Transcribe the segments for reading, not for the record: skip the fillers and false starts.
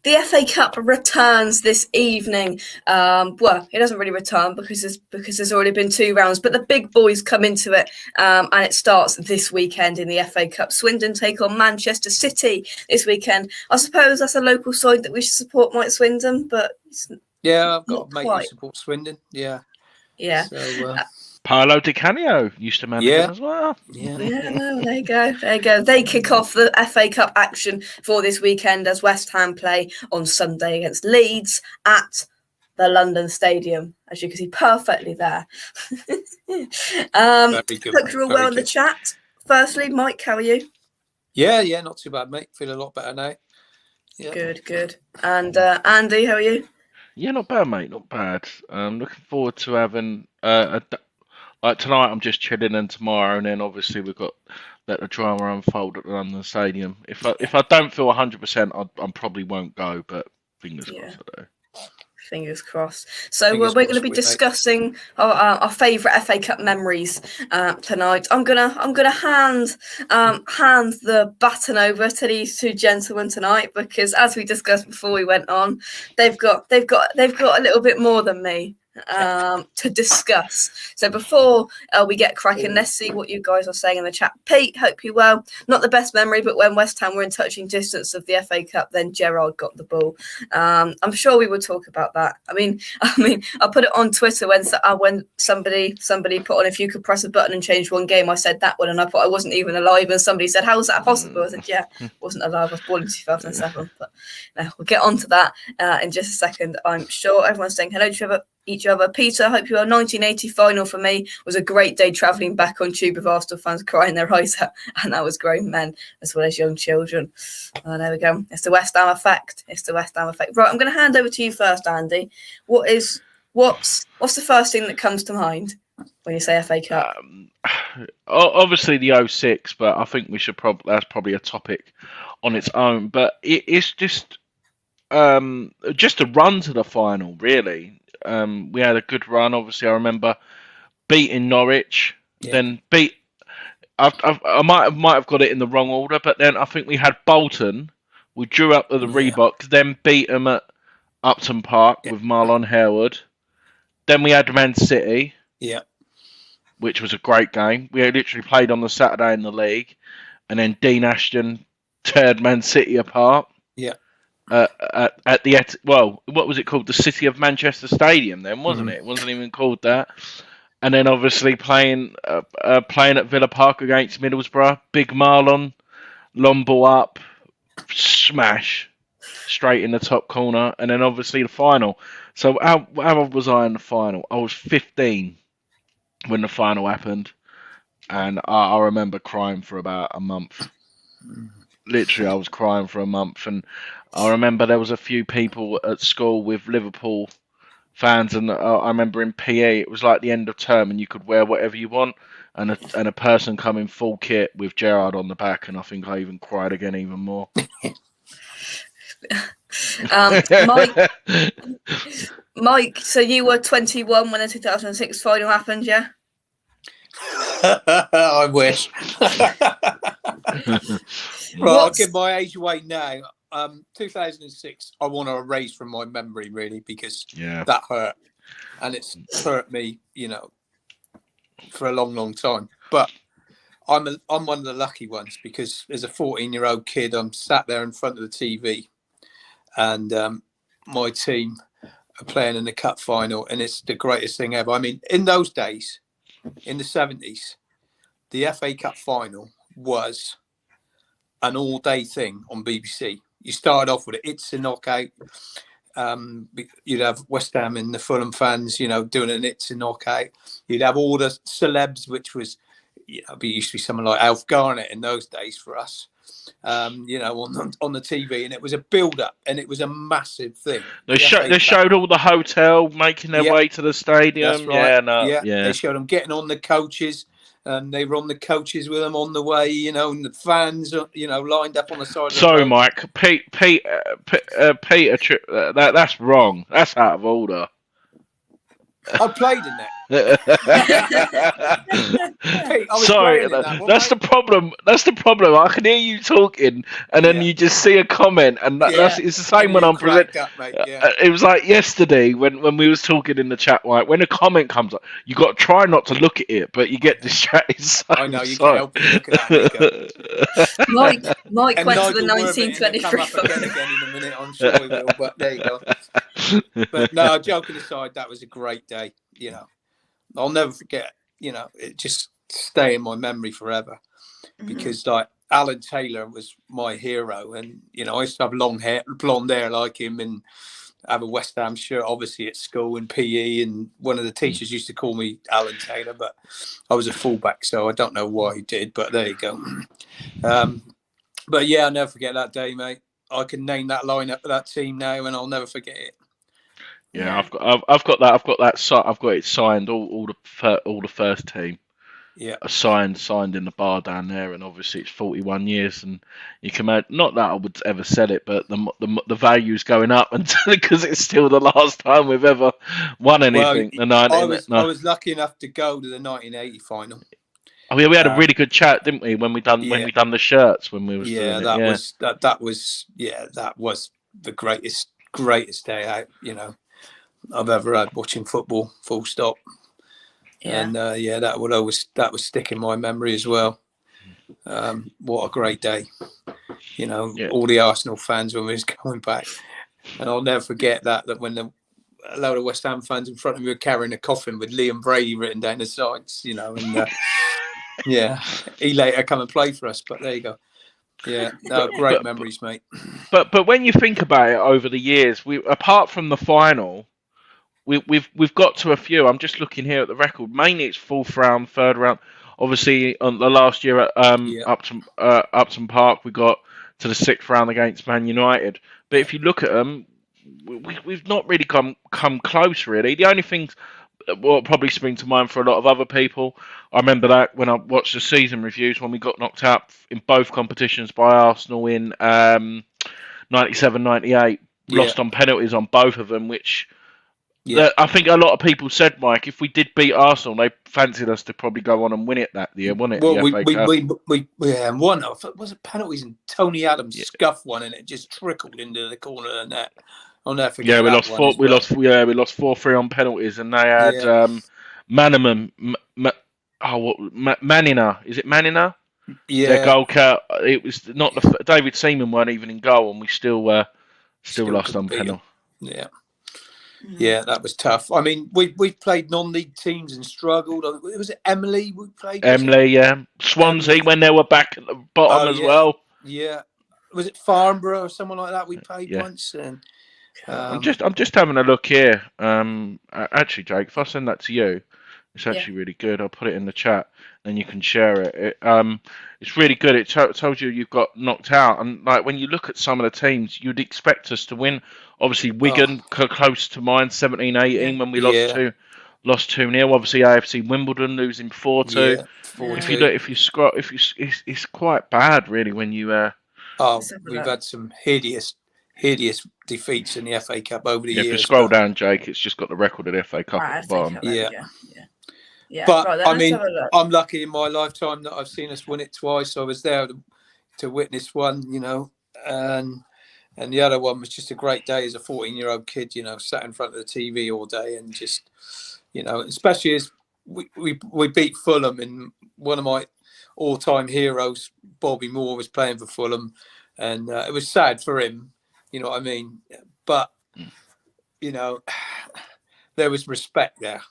the FA Cup returns this evening. Well, it doesn't really return because there's already been 2 rounds, but the big boys come into it, and it starts this weekend in the FA Cup. Swindon take on Manchester City this weekend. I suppose that's a local side that we should support, Mike Swindon, but yeah, I've got a mate who supports Swindon. Yeah. So, Paolo Di Canio used to manage them as well. Yeah, there you go. They kick off the FA Cup action for this weekend as West Ham play on Sunday against Leeds at the London Stadium, as you can see perfectly there. Hope you're all well in the chat. Firstly, Mike, how are you? Yeah, not too bad, mate. Feel a lot better now. Yeah. Good. And Andy, how are you? Yeah, not bad, mate. Not bad. Looking forward to having like tonight. I'm just chilling, and tomorrow, and then obviously we've got let the drama unfold at the London Stadium. If I don't feel 100%, I probably won't go. But fingers crossed, I do. Fingers crossed. So we're going to be discussing our favourite FA Cup memories tonight. I'm gonna hand the baton over to these 2 gentlemen tonight because, as we discussed before we went on, they've got a little bit more than me to discuss. So before we get cracking, let's see what you guys are saying in the chat. Pete, hope you well. Not the best memory, but when West Ham were in touching distance of the FA Cup, then Gerrard got the ball. I'm sure we will talk about that. I mean, I put it on Twitter when somebody put on, if you could press a button and change one game, I said that one, and I put I wasn't even alive, and somebody said, how is that possible? I said, yeah, wasn't alive. I was born in 2007. But no, we'll get on to that in just a second. I'm sure everyone's saying hello to each other. Peter, hope you are. 1980 final for me was a great day, travelling back on tube with Arsenal fans crying their eyes out, and that was grown men as well as young children. There we go. It's the West Ham effect. Right, I'm going to hand over to you first, Andy. What's the first thing that comes to mind when you say FA Cup? Obviously the 06, but I think we should that's probably a topic on its own. But it's just a run to the final, really. We had a good run. Obviously, I remember beating Norwich. Yeah. Then I might have got it in the wrong order, but then I think we had Bolton. We drew up at the Reebok, then beat them at Upton Park with Marlon Harewood. Then we had Man City, which was a great game. We had literally played on the Saturday in the league, and then Dean Ashton teared Man City apart. Yeah. At the what was it called? The City of Manchester Stadium, then, wasn't it? It wasn't even called that. And then obviously playing at Villa Park against Middlesbrough, big Marlon, long ball up, smash straight in the top corner, and then obviously the final. So how was I in the final? I was 15 when the final happened, and I remember crying for about a month. Literally, I was crying for a month, and I remember there was a few people at school with Liverpool fans, and I remember in PE it was like the end of term, and you could wear whatever you want, and a person come in full kit with Gerrard on the back, and I think I even cried again even more. Mike, so you were 21 when the 2006 final happened, yeah? I wish. Right, I'll give my age away now. 2006, I want to erase from my memory, really, because that hurt. And it's hurt me, for a long, long time. But I'm one of the lucky ones, because as a 14-year-old kid, I'm sat there in front of the TV, and my team are playing in the cup final, and it's the greatest thing ever. I mean, in those days, in the 70s, the FA Cup final was an all-day thing on BBC. You started off with It's a Knockout. You'd have West Ham and the Fulham fans, doing an It's a Knockout. You'd have all the celebs, which was, it used to be someone like Alf Garnett in those days for us, on the TV, and it was a build-up, and it was a massive thing. They showed all the hotel making their way to the stadium. That's right. They showed them getting on the coaches. They were on the coaches with them on the way, and the fans, lined up on the side. Sorry, Mike. Peter, that's wrong. That's out of order. I played in that. Sorry, that's the problem. That's the problem. I can hear you talking, and then you just see a comment, and that's it's the same when I'm presenting. It was like yesterday when we was talking in the chat. Like when a comment comes up, you got to try not to look at it, but you get distracted. I know you can't help but look at that. Mike went to the 1923 photo. Again in a minute, I'm sure he will. But there you go. But no, joking aside, that was a great day. You know, I'll never forget. You know, it just stay in my memory forever because like Alan Taylor was my hero, and you know I used to have long hair, blonde hair like him, and have a West Ham shirt, obviously at school in PE, and one of the teachers used to call me Alan Taylor, but I was a fullback, so I don't know why he did, but there you go. But yeah, I'll never forget that day, mate. I can name that lineup for that team now, and I'll never forget it. Yeah, I've got it signed. All the first team. Yeah, signed in the bar down there, and obviously it's 41 years, and you can imagine, not that I would ever sell it, but the value's going up, and because it's still the last time we've ever won anything. Well, I was lucky enough to go to the 1980 final. Oh yeah, we had a really good chat, didn't we, when we done the shirts when we was doing it. That was the greatest day out, you know, I've ever had watching football, full stop. Yeah. And that would stick in my memory as well. What a great day, you know. All the Arsenal fans when we was coming back, and I'll never forget that when a load of West Ham fans in front of me were carrying a coffin with Liam Brady written down the sides, you know, and he later come and play for us. But there you go. Yeah, great memories, mate. But when you think about it, over the years, apart from the final. We've got to a few. I'm just looking here at the record. Mainly it's fourth round, third round. Obviously, on the last year at Upton Park, we got to the sixth round against Man United. But if you look at them, we've not really come close. Really, the only things that will probably spring to mind for a lot of other people. I remember that when I watched the season reviews when we got knocked out in both competitions by Arsenal in 97-98, lost on penalties on both of them, which. Yeah. I think a lot of people said, Mike, if we did beat Arsenal, they fancied us to probably go on and win it that year, wasn't it? Well, we won. Was it penalties and Tony Adams scuffed one and it just trickled into the corner of the net. I'll never forget. Yeah, we lost 4-3 on penalties, and they had Manina. Is it Manina? Yeah. Their goal count. It was not David Seaman weren't even in goal, and we still lost on penalty. Yeah. Yeah, that was tough. I mean, we played non-league teams and struggled. Was it Emily we played? Swansea when they were back at the bottom as well. Yeah. Was it Farnborough or someone like that we played once? And I'm just having a look here. Actually, Jake, if I send that to you, it's actually really good. I'll put it in the chat, then you can share it. It's really good. It tells you got knocked out, and like when you look at some of the teams, you'd expect us to win. Obviously, Wigan close to mine, 17-18 when we lost 2-0. Obviously, AFC Wimbledon losing 4-2. If you scroll, it's quite bad really when you. We've had some hideous defeats in the FA Cup over the years. If you scroll down, Jake, it's just got the record of the FA Cup at the bottom. Yeah. But right, I mean, I'm lucky in my lifetime that I've seen us win it twice. I was there to witness one, you know, and the other one was just a great day as a 14-year-old kid, you know, sat in front of the TV all day and just, you know, especially as we beat Fulham, and one of my all-time heroes, Bobby Moore, was playing for Fulham, and it was sad for him, you know what I mean? But, you know, there was respect there.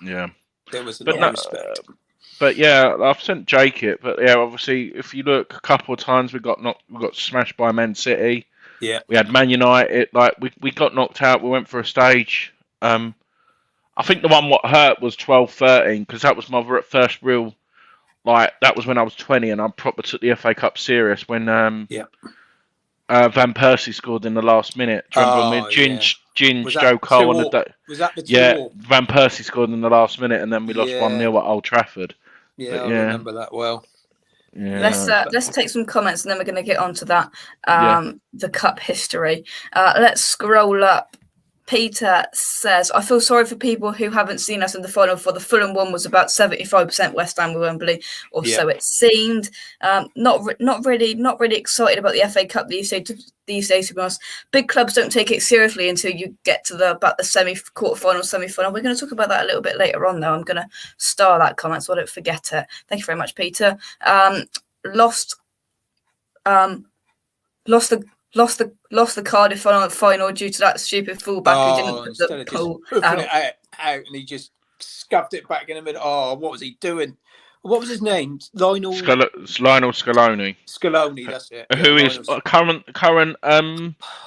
Yeah. There was a lot of respect. But yeah, I've sent Jake it. But yeah, obviously, if you look, a couple of times we got smashed by Man City. Yeah, we had Man United. Like we got knocked out. We went for a stage. I think the one what hurt was 12-13 because that was my first real. Like that was when I was 20 and I proper took the FA Cup serious when Van Persie scored in the last minute. Do you remember Ginge, Joe Cole on the day? Was that the 2-2? Van Persie scored in the last minute, and then we lost 1-0 at Old Trafford. Yeah, I remember that well. Yeah. Let's take some comments, and then we're going to get onto that. The cup history. Let's scroll up Peter says, I feel sorry for people who haven't seen us in the final, for the Fulham one was about 75% West Ham with Wembley, or so it seemed. Not really excited about the FA Cup these days, to be honest. Big clubs don't take it seriously until you get to about the quarter-final, semi-final. We're going to talk about that a little bit later on, though. I'm going to star that comment so I don't forget it. Thank you very much, Peter. Lost the Cardiff final due to that stupid fullback who didn't put the pull out. It out, and he just scuffed it back in the middle. Oh, what was he doing? What was his name? Lionel Scaloni. Scaloni, that's it. Who is current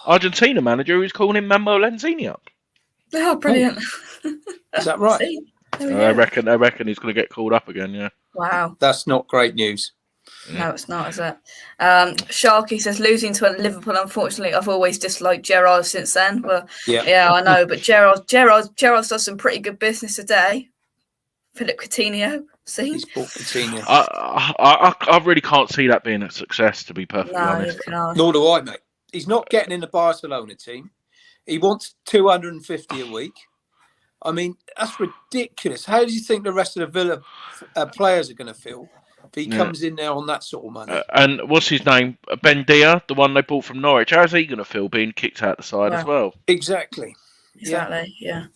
Argentina manager, who's calling him Mambo Lanzini up. Oh, brilliant! Is that right? I reckon he's going to get called up again. Yeah. Wow. That's not great news. No, it's not, is it? Sharky says, losing to Liverpool, unfortunately, I've always disliked Gerrard since then. Well, yeah, I know, but Gerrard does some pretty good business today. Philip Coutinho, see? He's bought Coutinho. I really can't see that being a success, to be perfectly honest. Nor do I, mate. He's not getting in the Barcelona team. He wants 250 a week. I mean, that's ridiculous. How do you think the rest of the Villa players are going to feel if he comes in there on that sort of money? And what's his name? Ben Dia, the one they bought from Norwich. How's he going to feel being kicked out the side as well? Exactly. Yeah.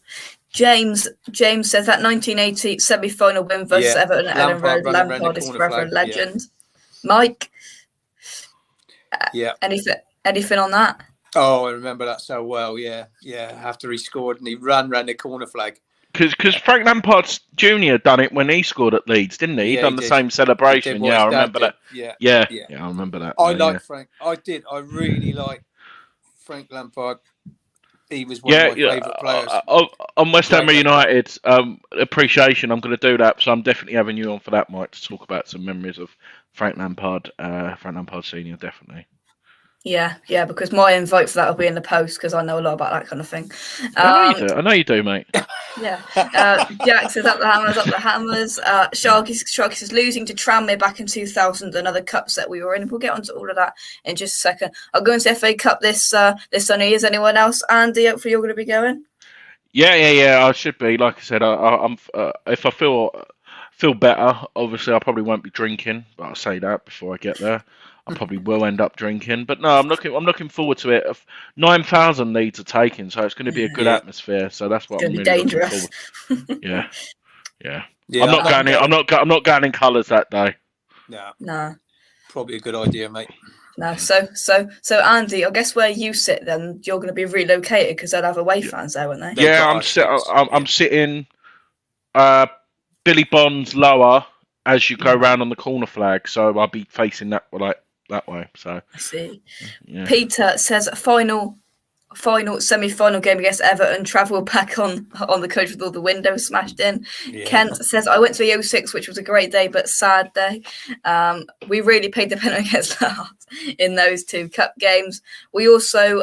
James says that 1980 semi-final win versus Everton at Ellen Road, Lampard is forever a legend. Mike? Anything on that? Oh, I remember that so well, yeah. After he scored and he ran the corner flag. Because Frank Lampard Jr. done it when he scored at Leeds, didn't he? He done the same celebration. Yeah, I remember that. Yeah, I remember that. I like Frank. I did. I really like Frank Lampard. He was one of my favourite players. On West Ham United, appreciation, I'm going to do that. So I'm definitely having you on for that, Mike, to talk about some memories of Frank Lampard Senior, definitely. Yeah, because my invite for that will be in the post because I know a lot about that kind of thing. I know you do, mate. Yeah. Jack says up the hammers. Sharky says losing to Tranmere back in 2000, another cup set we were in. We'll get onto all of that in just a second. I'll go into FA Cup this Sunday. Is anyone else? Andy, hopefully you're going to be going. Yeah. I should be. Like I said, I'm. If I feel better, obviously I probably won't be drinking. But I'll say that before I get there. I probably will end up drinking, but no, I'm looking forward to it. 9,000 leads are taken, so it's going to be a good atmosphere. So that's what I'm really dangerous. Yeah. I'm not going in colours that day. No. Probably a good idea, mate. No. So Andy, I guess where you sit, then you're going to be relocated because they'll have away fans there, won't they? Yeah, I'm sitting. Billy Bonds lower as you go round on the corner flag, so I'll be facing that way. So I see. Yeah. Peter says final semi-final game against Everton, travel back on the coach with all the windows smashed in. Yeah. Kent says I went to the 06, which was a great day but sad day. We really paid the penalty against Lars in those two cup games. We also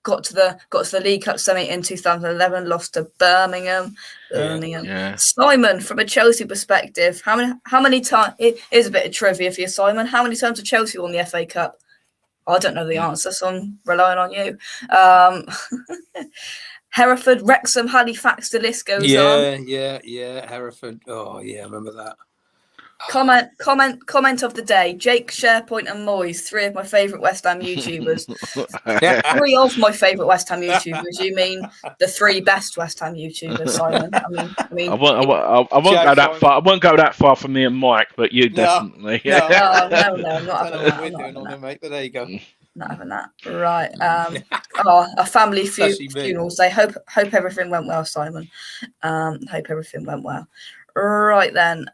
got to the League Cup semi in 2011, lost to Birmingham. Yeah. Simon, from a Chelsea perspective, how many times? It is a bit of trivia for you, Simon. How many times have Chelsea won the FA Cup? I don't know the answer, so I'm relying on you. Hereford, Wrexham, Halifax, the list goes on. Yeah. Hereford. Oh, yeah, I remember that. Comment of the day. Jake, SharePoint and Moyes, three of my favourite West Ham YouTubers. Three of my favourite West Ham YouTubers. You mean the three best West Ham YouTubers, Simon? I mean, I won't go that far. I won't go that far from me and Mike, but you definitely. No, I'm not having that. Mate, but there you go. Not having that. Right. A family funeral. Say hope everything went well, Simon. Hope everything went well. Right then.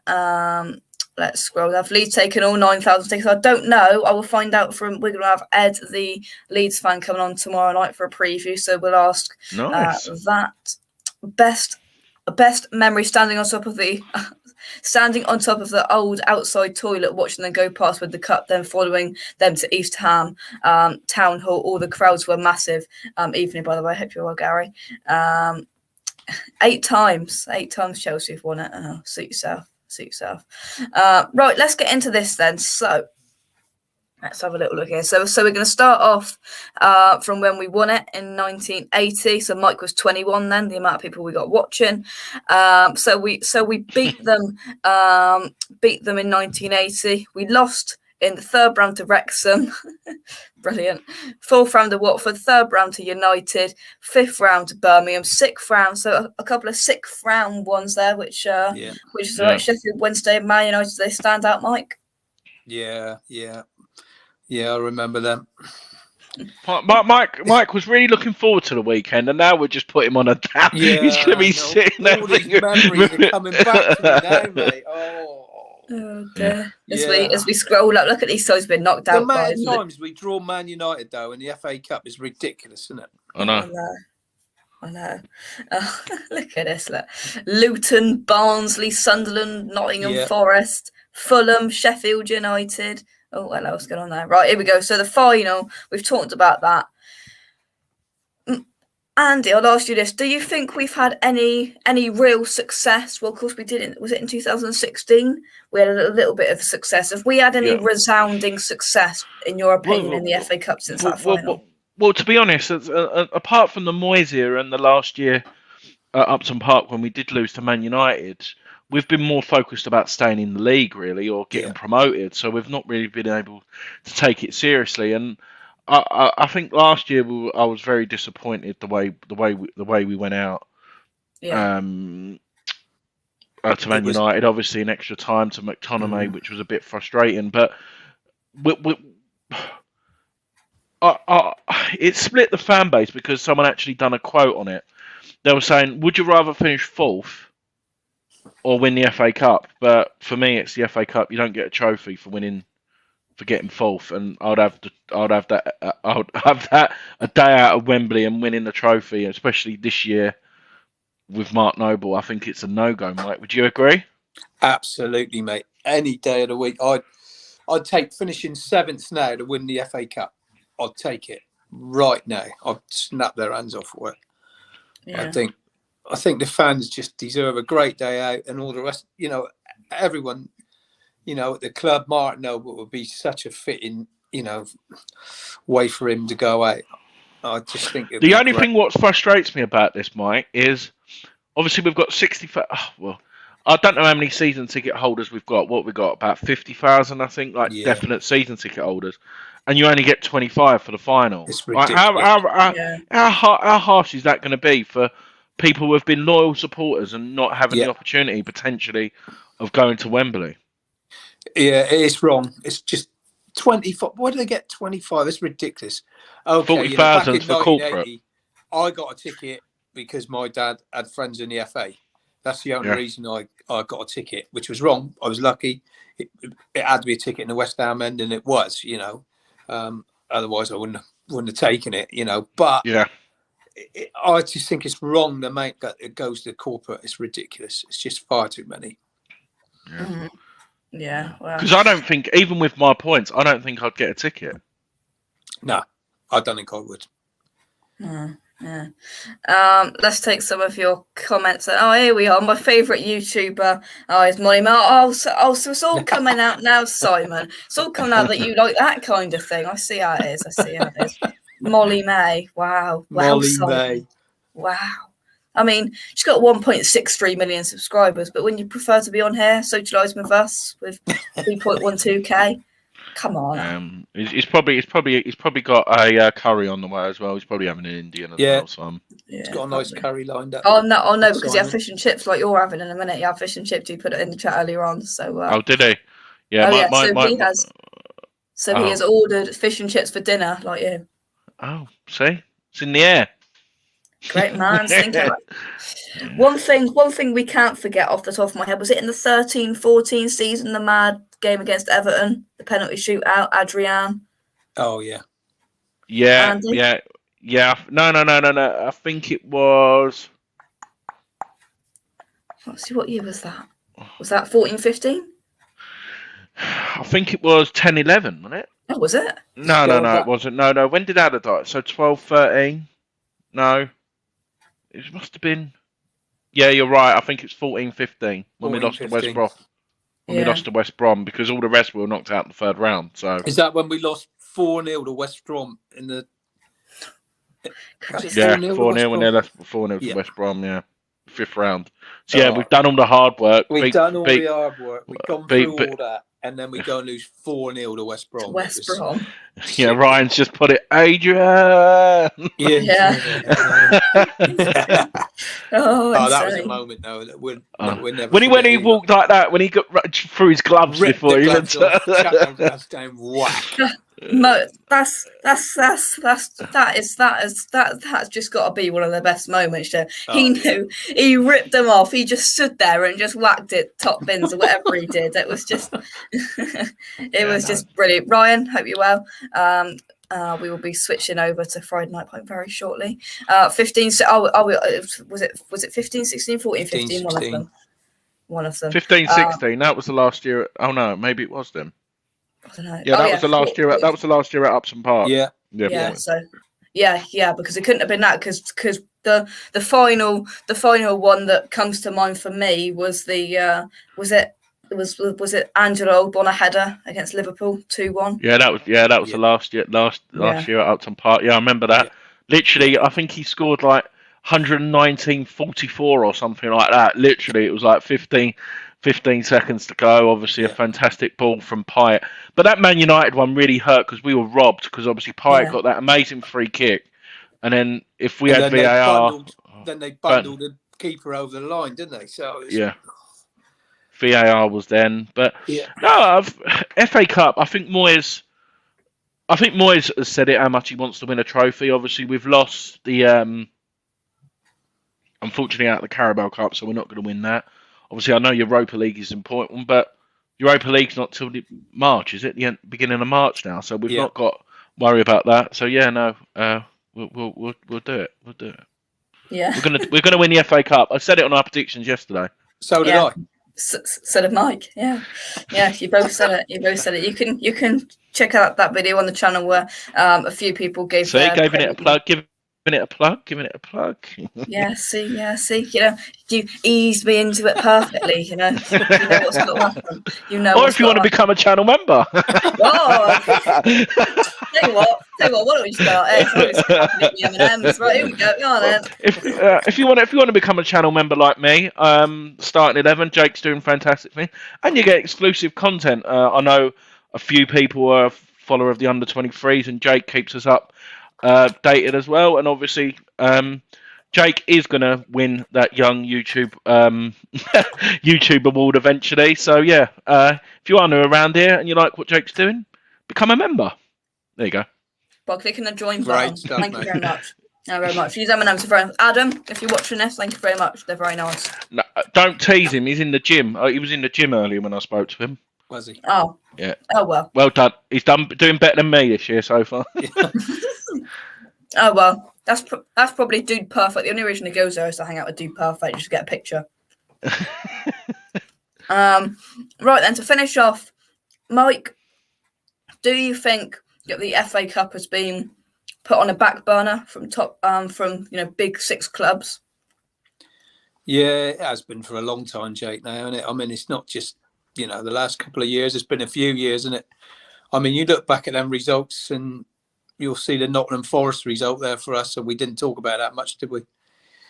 Let's scroll down. Leeds taken all 9,000 tickets. I don't know. I will find out we're going to have Ed, the Leeds fan, coming on tomorrow night for a preview. So we'll ask that. Best memory standing on top of the old outside toilet, watching them go past with the cup, then following them to East Ham Town Hall. All the crowds were massive. Evening, by the way. I hope you're well, Gary. 8 times Chelsea have won it. Suit yourself. Right, let's get into this then. So, Let's have a little look here. So we're going to start off from when we won it in 1980. So Mike was 21 then. The amount of people we got watching. So we beat them in 1980. We lost in the third round to Wrexham. Brilliant. Fourth round to Watford, third round to United, fifth round to Birmingham, sixth round. So a couple of sixth round ones there, which is like Sheffield Wednesday, Man United. They stand out, Mike. Yeah, I remember them. Mike was really looking forward to the weekend, and now we're just putting him on a down. Yeah, he's going to be sitting there. All these memories are coming back to me now, mate. Oh dear. As we scroll up, look at these sides being knocked out. The amount of times we draw Man United though in the FA Cup is ridiculous, isn't it? I know. Look at this. Look. Luton, Barnsley, Sunderland, Nottingham Forest, Fulham, Sheffield United. Oh, what else going on there? Right, here we go. So the final, we've talked about that. Andy, I'll ask you this. Do you think we've had any real success? Well, of course we didn't. Was it in 2016? We had a little bit of success. Have we had any resounding success, in your opinion, in the FA Cup since that final? Well, to be honest, apart from the Moyes era and the last year at Upton Park when we did lose to Man United, we've been more focused about staying in the league, really, or getting promoted. So we've not really been able to take it seriously. And I think last year I was very disappointed the way we went out. Yeah. To Man United, obviously in extra time to McTominay, which was a bit frustrating. But it split the fan base because someone actually done a quote on it. They were saying, "Would you rather finish fourth or win the FA Cup?" But for me, it's the FA Cup. You don't get a trophy for getting fourth, and I'd have that a day out of Wembley and winning the trophy, especially this year with Mark Noble. I think it's a no-go, Mike. Would you agree? Absolutely, mate. Any day of the week, I'd take finishing seventh now to win the FA Cup. I'd take it right now. I'd snap their hands off for it. Yeah. I think the fans just deserve a great day out, and all the rest. Everyone. At the club, Mark Noble would be such a fitting, way for him to go out. I just think the only thing what frustrates me about this, Mike, is obviously we've got 60. Well, I don't know how many season ticket holders we've got. What we got? About 50,000, I think, definite season ticket holders, and you only get 25 for the final. It's ridiculous. How harsh is that going to be for people who have been loyal supporters and not having the opportunity potentially of going to Wembley? Yeah, it's wrong. It's just 25. Why do they get 25? It's ridiculous. Okay, 40,000 for corporate. I got a ticket because my dad had friends in the FA. That's the only reason I got a ticket, which was wrong. I was lucky. It had to be a ticket in the West Ham end, and it was. Otherwise I wouldn't have taken it. But I just think it's wrong. The amount that it goes to corporate, it's ridiculous. It's just far too many. Yeah. Mm-hmm. Yeah, because I don't think, even with my points, I don't think I'd get a ticket. No, I don't think I would. Yeah. Let's take some of your comments. Oh, here we are. My favourite YouTuber is Molly Mel. So it's all coming out now, Simon. It's all coming out that you like that kind of thing. I see how it is. Molly May. Wow. Molly Simon. May. Wow. I mean, she's got 1.63 million subscribers, but when you prefer to be on here socialising with us with 3.12k, come on. He's probably got a curry on the way as well. He's probably having an Indian as well. So he's got a nice curry lined up. Oh no, because you have fish and chips like you're having in a minute. You have fish and chips. You put it in the chat earlier on. So. Did he? Yeah. He has ordered fish and chips for dinner, like you. Oh, see, it's in the air. Great man. One thing we can't forget off the top of my head, was it in the 13-14 season, the mad game against Everton, the penalty shootout, Adrian? Oh yeah. Yeah, Andy? yeah. No. I think it was. Let's see, what year was that? Was that 14-15? I think it was 10-11, wasn't it? Oh, was it? No, it wasn't. No. When did Ada die? So 12-13? No. It must have been. Yeah, you're right. I think it's 14-15 when we lost to West Brom. when we lost to West Brom, because all the rest were knocked out in the third round. So is that when we lost 4-0 to West Brom in the? Was it 4-0 when they left 4-0 to West Brom. Yeah, 5th round. So we've done all the hard work. We've done all the hard work. We've gone through all that. And then we go and lose 4-0 to West Brom. Yeah, Ryan's just put it, Adrian. Yeah. That was a moment, though. That we're never when he walked like that, when he got through his gloves before he went to down, whack. That's just got to be one of the best moments. He knew, he ripped them off. He just stood there and just whacked it top bins or whatever he did. It was just, just brilliant. Ryan, hope you're well. We will be switching over to Friday Night Point very shortly. 15. Was it 15, 16, 14, 15? 1 of them. 15, 16. That was the last year. Oh no, maybe it was them. I don't know. Yeah, that was the last year. That was the last year at Upton Park. Yeah. So, because it couldn't have been that because the final one that comes to mind for me was was it Angelo on a header against Liverpool 2-1. Yeah, that was the last year at Upton Park. Yeah, I remember that. Yeah. Literally, I think he scored like 119-44 or something like that. Literally, it was like 15 seconds to go. Obviously, a fantastic ball from Pyatt. But that Man United one really hurt because we were robbed, because obviously Pyatt got that amazing free kick. And then if we had VAR... They bundled the keeper over the line, didn't they? So VAR was then. But FA Cup, I think Moyes has said it, how much he wants to win a trophy. Obviously, we've lost the... unfortunately, out of the Carabao Cup, so we're not going to win that. Obviously, I know Europa League is important, but Europa League's not till March, is it? The beginning of March now, so we've not got to worry about that. So we'll do it. We'll do it. Yeah, we're gonna win the FA Cup. I said it on our predictions yesterday. So did I. So did Mike. Yeah. You both said it. You can check out that video on the channel where a few people gave. Giving it a plug. Giving it a plug. Yeah, see. You eased me into it perfectly. You know what's going to happen. Or if you want to become a channel member. Tell you what, why don't we start? M&Ms, right? Here we go. Go on then. If you want to become a channel member like me, starting at 11, Jake's doing fantastic thing, and you get exclusive content. I know a few people are a follower of the under 23s, and Jake keeps us updated as well. And obviously, Jake is going to win that young YouTube award eventually. So if you are new around here and you like what Jake's doing, become a member. There you go. By clicking the join button. Thank you very much. No, very much. Use M&M's for friends. Adam, if you're watching this, thank you very much. They're very nice. No, don't tease him. He's in the gym. He was in the gym earlier when I spoke to him. Was he? Oh. Yeah. Oh, well. Well done. He's doing better than me this year so far. Oh, well. That's probably Dude Perfect. The only reason he goes there is to hang out with Dude Perfect, just to get a picture. Right then, to finish off, Mike, do you think that the FA Cup has been put on a back burner from big six clubs? Yeah, it has been for a long time, Jake. Now, isn't it? I mean, it's not just the last couple of years. It's been a few years, isn't it? I mean, you look back at them results and you'll see the Nottingham Forest result there for us, and we didn't talk about that much, did we?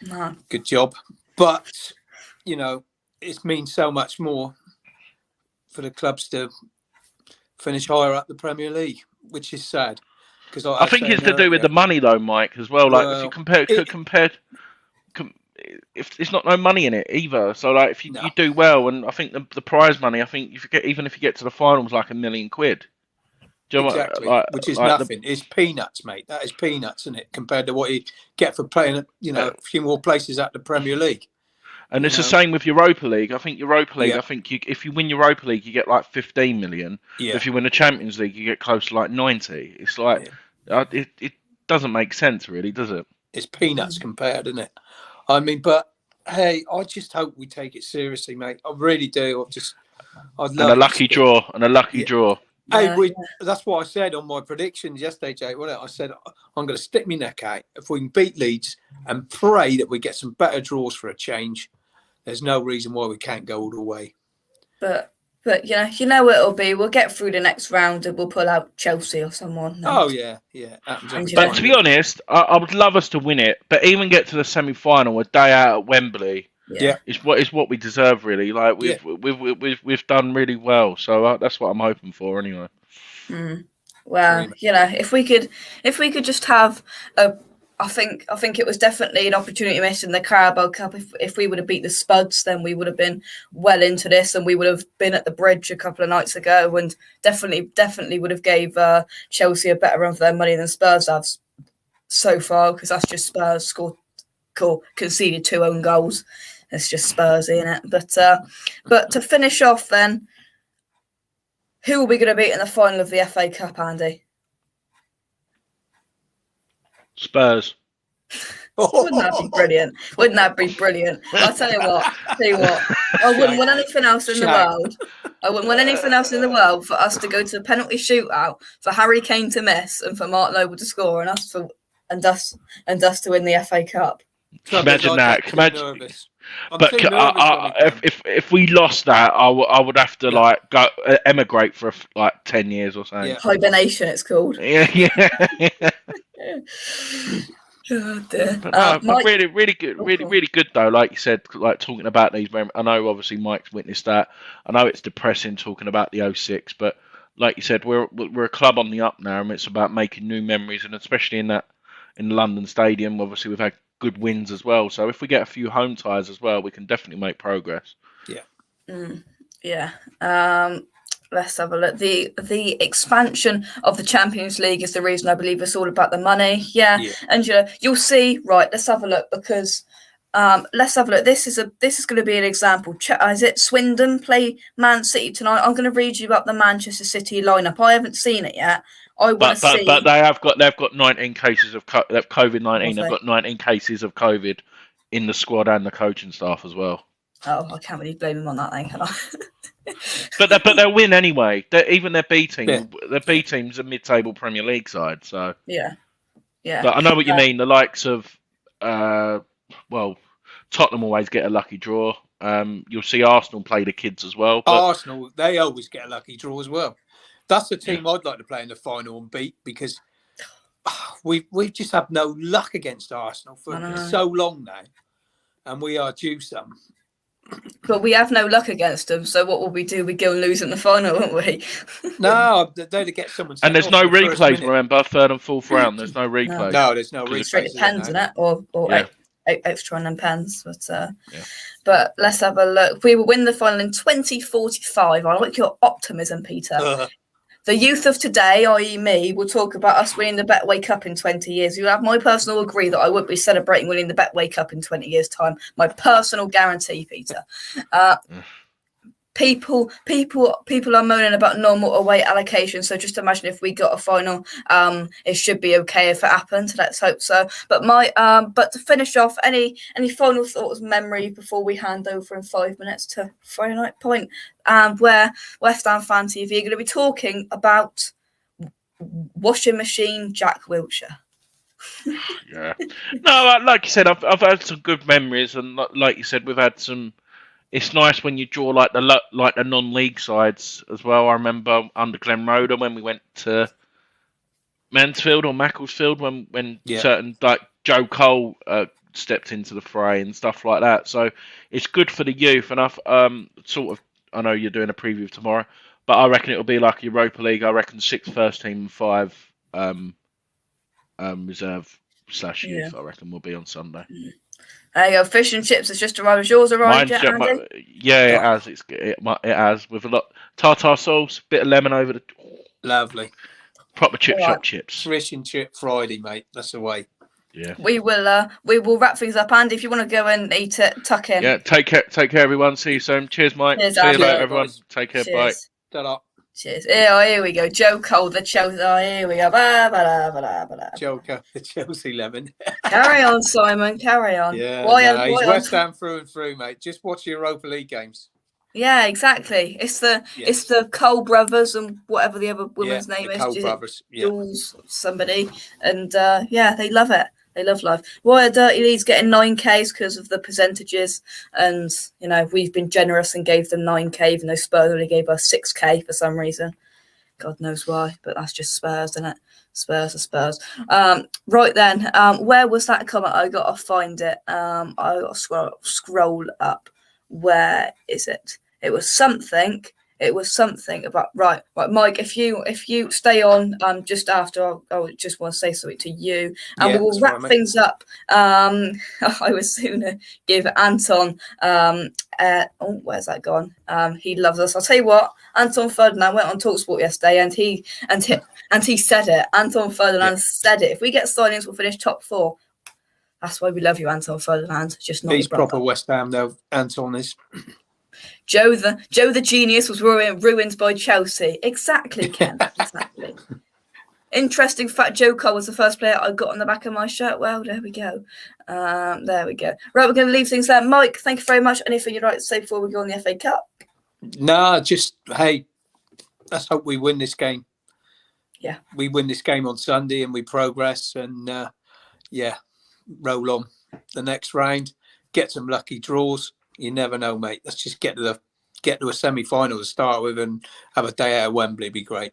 No. Good job. But, it means so much more for the clubs to finish higher up the Premier League, which is sad. Because I think it's to do with the money, though, Mike, as well. Like, if you compare, if there's not no money in it either. So, like, if you do well, and I think the prize money, I think if you get to the finals, like £1 million. Do you exactly, which is like nothing. It's peanuts, mate. That is peanuts, isn't it, compared to what you get for playing, a few more places at the Premier League. And it's the same with Europa League. I think Europa League. I think if you win Europa League, you get like 15 million. Yeah. If you win the Champions League, you get close to like 90. It's like it doesn't make sense, really, does it? It's peanuts compared, isn't it? I mean, but hey, I just hope we take it seriously, mate. I really do. I'd love a lucky draw. Hey, that's what I said on my predictions yesterday, Jake. I said I'm going to stick my neck out if we can beat Leeds and pray that we get some better draws for a change. There's no reason why we can't go all the way. But But you know what it'll be. We'll get through the next round and we'll pull out Chelsea or someone. Oh yeah. But to be honest, I would love us to win it. But even get to the semi-final a day out at Wembley, is what we deserve really. Like we've done really well. So that's what I'm hoping for anyway. Well, if we could just have a. I think it was definitely an opportunity missed in the Carabao Cup. If we would have beat the Spuds, then we would have been well into this, and we would have been at the Bridge a couple of nights ago, and definitely would have gave Chelsea a better run for their money than Spurs have so far, because that's just Spurs conceded 2 own goals. It's just Spurs, isn't it? But to finish off, then, who are we going to beat in the final of the FA Cup, Andy? Spurs. Wouldn't that be brilliant? Wouldn't that be brilliant? I'll tell you what. I wouldn't want anything else in the world. I wouldn't want anything else in the world for us to go to a penalty shootout, for Harry Kane to miss, and for Martin Noble to score, and us to win the FA Cup. Imagine that. But if we lost that, I would have to go emigrate for 10 years or something. Hibernation, it's called. Yeah. Oh dear. But really good though. Like you said, talking about these. I know obviously Mike's witnessed that. I know it's depressing talking about the 06, but like you said, we're a club on the up now, and it's about making new memories, and especially in London Stadium. Obviously, we've had good wins as well. So if we get a few home ties as well, we can definitely make progress. Yeah. Let's have a look. The expansion of the Champions League is the reason I believe it's all about the money. Yeah. And you'll see. Right. Let's have a look, because This is going to be an example. Is it Swindon play Man City tonight? I'm going to read you up the Manchester City lineup. I haven't seen it yet. But they've got 19 cases of COVID-19. They've got 19 cases of COVID in the squad and the coaching staff as well. Oh, I can't really blame them on that then, can I? but they'll win anyway. Even their B team, their B team's a mid-table Premier League side, so yeah. But I know what you mean. The likes of Tottenham always get a lucky draw. You'll see Arsenal play the kids as well. But Arsenal, they always get a lucky draw as well. That's the team I'd like to play in the final and beat, because we've just had no luck against Arsenal for so long now, and we are due some. But we have no luck against them, so what will we do? We go and lose in the final, won't we? No, they'd get someone. And there's no replays, remember? Third and fourth round, there's no replays. No, there's no replays. Straight pens in it, or extra and then pens. But let's have a look. We will win the final in 2045. I like your optimism, Peter. The youth of today, i.e. me, will talk about us winning the Betway Cup in 20 years. You have my personal agree that I won't be celebrating winning the Betway Cup in 20 years' time. My personal guarantee, Peter. People are moaning about normal away allocation. So just imagine if we got a final, it should be okay if it happened. Let's hope so. But but to finish off, any final thoughts, memory before we hand over in 5 minutes to Friday Night Point, where West Ham Fan TV are going to be talking about washing machine Jack Wilshere. Yeah, no, like you said, I've had some good memories, and like you said, we've had some. It's nice when you draw like the non-league sides as well. I remember under Glenn Roeder when we went to Mansfield or Macclesfield when certain like Joe Cole stepped into the fray and stuff like that. So it's good for the youth. And I know you're doing a preview tomorrow, but I reckon it'll be like Europa League. I reckon 6 first team and 5 reserve/youth. I reckon will be on Sunday. There you go. Fish and chips has just arrived. Has yours arrived yet, Andy? It has. It has with a lot tartar sauce, bit of lemon over the. Lovely. Proper shop chips. Fish and chip Friday, mate. That's the way. Yeah. We will wrap things up, Andy. If you want to go and eat it, tuck in. Yeah. Take care, everyone. See you soon. Cheers, Mike. Cheers, see you later, everyone. Guys. Take care. Cheers. Bye. Ta-da. Cheers. Here we go. Joe Cole, the Chelsea. Here we go. Joker, the Chelsea lemon. Carry on, Simon. Carry on. Yeah, he's West Ham through and through, mate. Just watch the Europa League games. Yeah, exactly. It's the Cole brothers and whatever the other woman's name is. Cole brothers. Jules, somebody, and they love it. They love life. Why are Dirty Leeds getting 9Ks? Because of the percentages. And, we've been generous and gave them 9K, even though Spurs only gave us 6K for some reason. God knows why, but that's just Spurs, isn't it? Spurs are Spurs. Right then, where was that comment? I got to find it. I got to scroll up. Where is it? It was something about right, Mike. If you stay on, just after, I just want to say something to you, and we will wrap things up. I would sooner give Anton. Where's that gone? He loves us. I'll tell you what. Anton Ferdinand went on TalkSport yesterday, and he said it. Anton Ferdinand said it. If we get signings, we'll finish top 4. That's why we love you, Anton Ferdinand. Just not. He's proper West Ham, though. Anton is. Joe the genius was ruined by Chelsea. Exactly, Ken. Exactly. Interesting fact, Joe Cole was the first player I got on the back of my shirt. Well, there we go. There we go. Right, we're going to leave things there. Mike, thank you very much. Anything you'd like to say before we go on the FA Cup? Nah, just, hey, let's hope we win this game. Yeah. We win this game on Sunday and we progress and, roll on the next round. Get some lucky draws. You never know, mate. Let's just get to a semi-final to start with and have a day out at Wembley. It'd be great.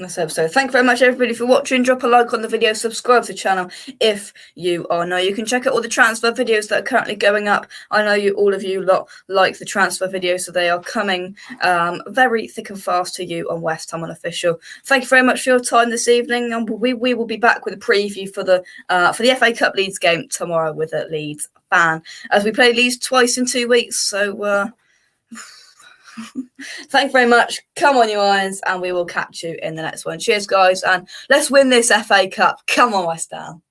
Let's hope so. Thank you very much, everybody, for watching. Drop a like on the video. Subscribe to the channel if you are new. You can check out all the transfer videos that are currently going up. I know all of you lot like the transfer videos, so they are coming very thick and fast to you on West Ham Unofficial. Thank you very much for your time this evening, and we will be back with a preview for the FA Cup Leeds game tomorrow with a Leeds fan, as we play Leeds twice in 2 weeks. So. Thank you very much. Come on, you Irons, and we will catch you in the next one. Cheers, guys, and let's win this FA Cup. Come on, West Ham.